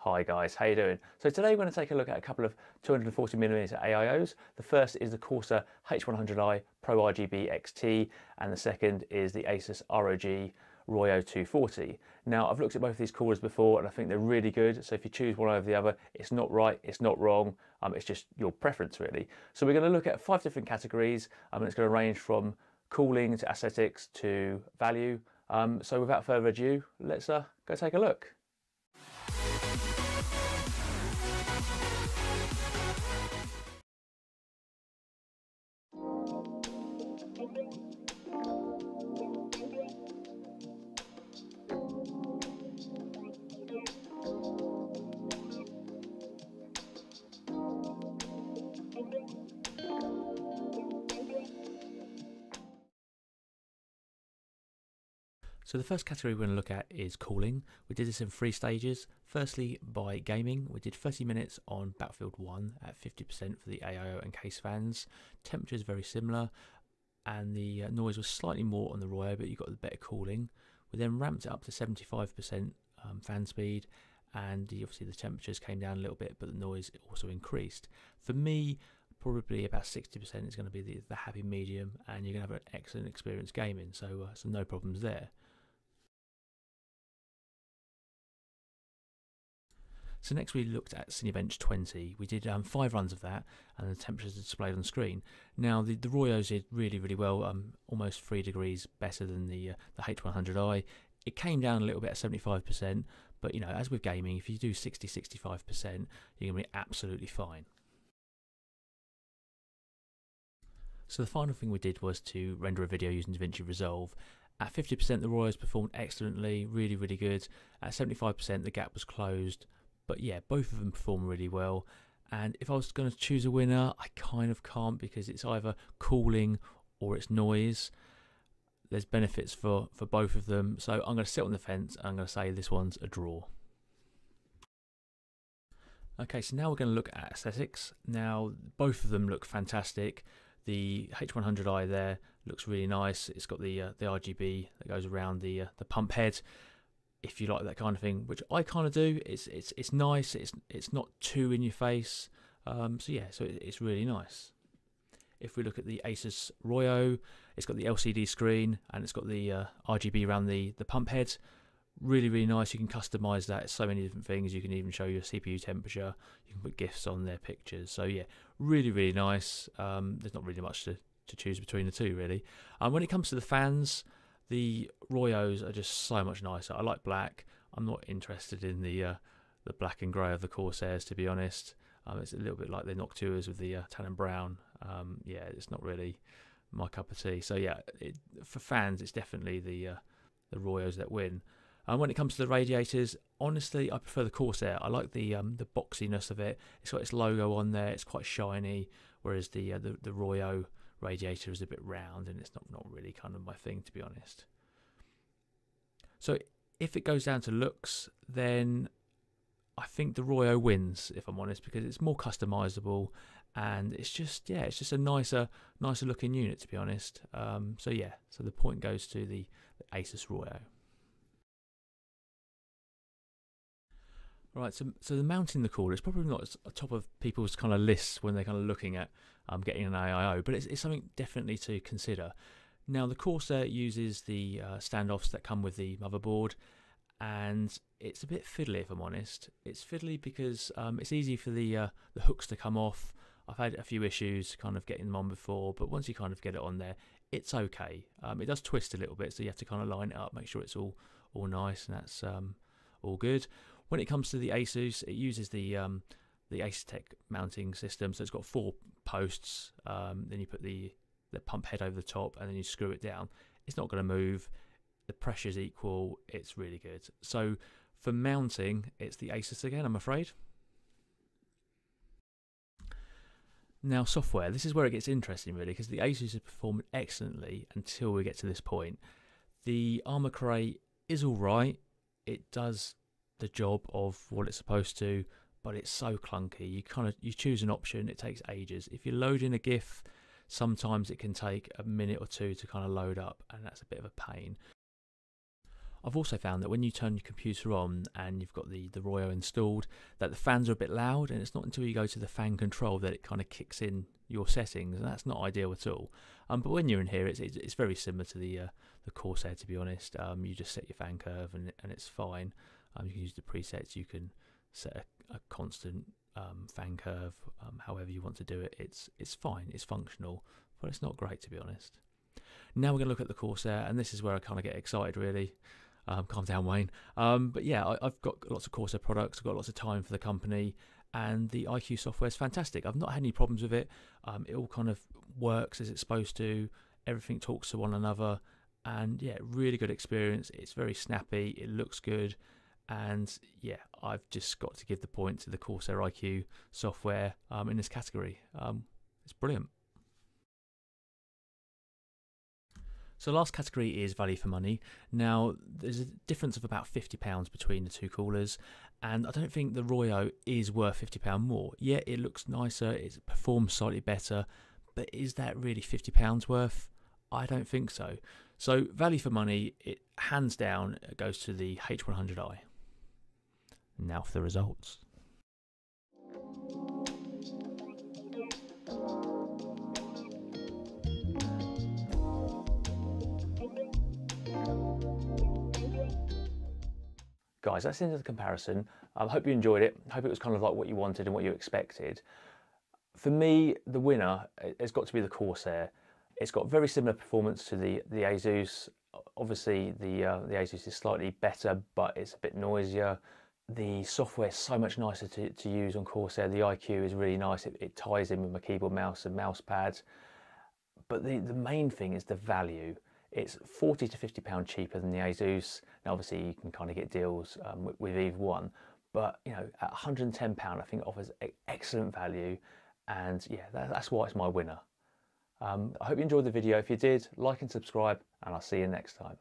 Hi guys, how you doing? So today we're going to take a look at a couple of 240mm AIOs. The first is the Corsair H100i Pro RGB XT, and the second is the Asus ROG Ryuo 240. Now, I've looked at both of these coolers before and I think they're really good. So if you choose one over the other, it's not right, it's not wrong, it's just your preference really. So we're going to look at 5 different categories, and it's going to range from cooling to aesthetics to value. So without further ado, let's go take a look. So the first category we're going to look at is cooling. We did this in 3 stages. Firstly, by gaming, we did 30 minutes on Battlefield 1 at 50% for the AIO and case fans. Temperature is very similar, and the noise was slightly more on the Ryuo, but you got the better cooling. We then ramped it up to 75% fan speed, and obviously the temperatures came down a little bit, but the noise also increased. For me, probably about 60% is going to be the happy medium, and you're going to have an excellent experience gaming, so no problems there. So next we looked at Cinebench 20. We did 5 runs of that, and the temperatures are displayed on screen. Now the Ryuos did really well, almost 3 degrees better than the H100i. It came down a little bit at 75%, but as with gaming, if you do 60-65%, you're going to be absolutely fine. So the final thing we did was to render a video using DaVinci Resolve. At 50%, the Ryuos performed excellently, really good. At 75%, the gap was closed. But yeah, both of them perform really well, and if I was going to choose a winner, I kind of can't, because it's either cooling or it's noise. There's benefits for both of them, so I'm going to sit on the fence and I'm going to say this one's a draw. Okay, so now we're going to look at aesthetics. Now, both of them look fantastic. The H100i there looks really nice. It's got the RGB that goes around the pump head. If you like that kind of thing, which I kind of do, it's nice. It's not too in your face. So it's really nice. If we look at the Asus Ryuo, it's got the LCD screen and it's got the RGB around the pump head. Really nice. You can customize that. So many different things. You can even show your CPU temperature. You can put GIFs on their pictures. So yeah, really nice. There's not really much to choose between the two really. When it comes to the fans, the Ryuos are just so much nicer. I like black. I'm not interested in the black and grey of the Corsairs, to be honest. It's a little bit like the Noctuas with the tan and brown. Yeah, it's not really my cup of tea. So yeah, for fans, it's definitely the Ryuos that win. When it comes to the radiators, honestly, I prefer the Corsair. I like the boxiness of it. It's got its logo on there. It's quite shiny, whereas the Ryuo radiator is a bit round, and it's not really kind of my thing, to be honest. So if it goes down to looks, then I think the Ryuo wins, if I'm honest, because it's more customizable, and it's just a nicer looking unit, to be honest. So the point goes to the Asus Ryuo. Right, so the mounting the cooler is probably not at top of people's kind of lists when they're kind of looking at getting an AIO, but it's something definitely to consider. Now, the Corsair uses the standoffs that come with the motherboard, and it's a bit fiddly, if I'm honest. It's fiddly because it's easy for the hooks to come off. I've had a few issues kind of getting them on before, but once you kind of get it on there, it's okay. It does twist a little bit, so you have to kind of line it up, make sure it's all nice, and that's all good. When it comes to the Asus, it uses the Asus mounting system, so it's got 4 posts. Then you put the pump head over the top, and then you screw it down. It's not going to move. The pressure's equal. It's really good. So for mounting, it's the Asus again, I'm afraid. Now, software. This is where it gets interesting, really, because the Asus has performed excellently until we get to this point. The Armor Crate is all right. It does the job of what it's supposed to, but it's so clunky. You choose an option, it takes ages. If you load in a GIF, sometimes it can take a minute or two to kind of load up, and that's a bit of a pain. I've also found that when you turn your computer on and you've got the Ryuo installed, that the fans are a bit loud, and it's not until you go to the fan control that it kind of kicks in your settings, and that's not ideal at all. But when you're in here, it's very similar to the Corsair, to be honest. You just set your fan curve and it's fine. You can use the presets. You can set a constant fan curve, however you want to do it. It's fine. It's functional, but it's not great, to be honest. Now we're going to look at the Corsair, and this is where I kind of get excited, really. Calm down, Wayne. But yeah, I've got lots of Corsair products. I've got lots of time for the company, and the iQ software is fantastic. I've not had any problems with it. It all kind of works as it's supposed to. Everything talks to one another, and yeah, really good experience. It's very snappy. It looks good, and yeah, I've just got to give the point to the Corsair iQ software in this category. It's brilliant. So the last category is value for money. Now, there's a difference of about £50 between the two coolers, and I don't think the Ryuo is worth £50 more. Yeah, it looks nicer, it performs slightly better, but is that really £50 worth? I don't think so. So value for money, it hands down goes to the H100i. Now for the results. Guys, that's the end of the comparison. I hope you enjoyed it. I hope it was kind of like what you wanted and what you expected. For me, the winner has got to be the Corsair. It's got very similar performance to the Asus. Obviously, the Asus is slightly better, but it's a bit noisier. The software is so much nicer to use on Corsair. The iQ is really nice. It ties in with my keyboard, mouse, and mouse pads. But the main thing is the value. It's £40 to £50 cheaper than the Asus. Now, obviously, you can kind of get deals with either one, but you know, at £110, I think it offers excellent value, and yeah, that's why it's my winner. I hope you enjoyed the video. If you did, like and subscribe, and I'll see you next time.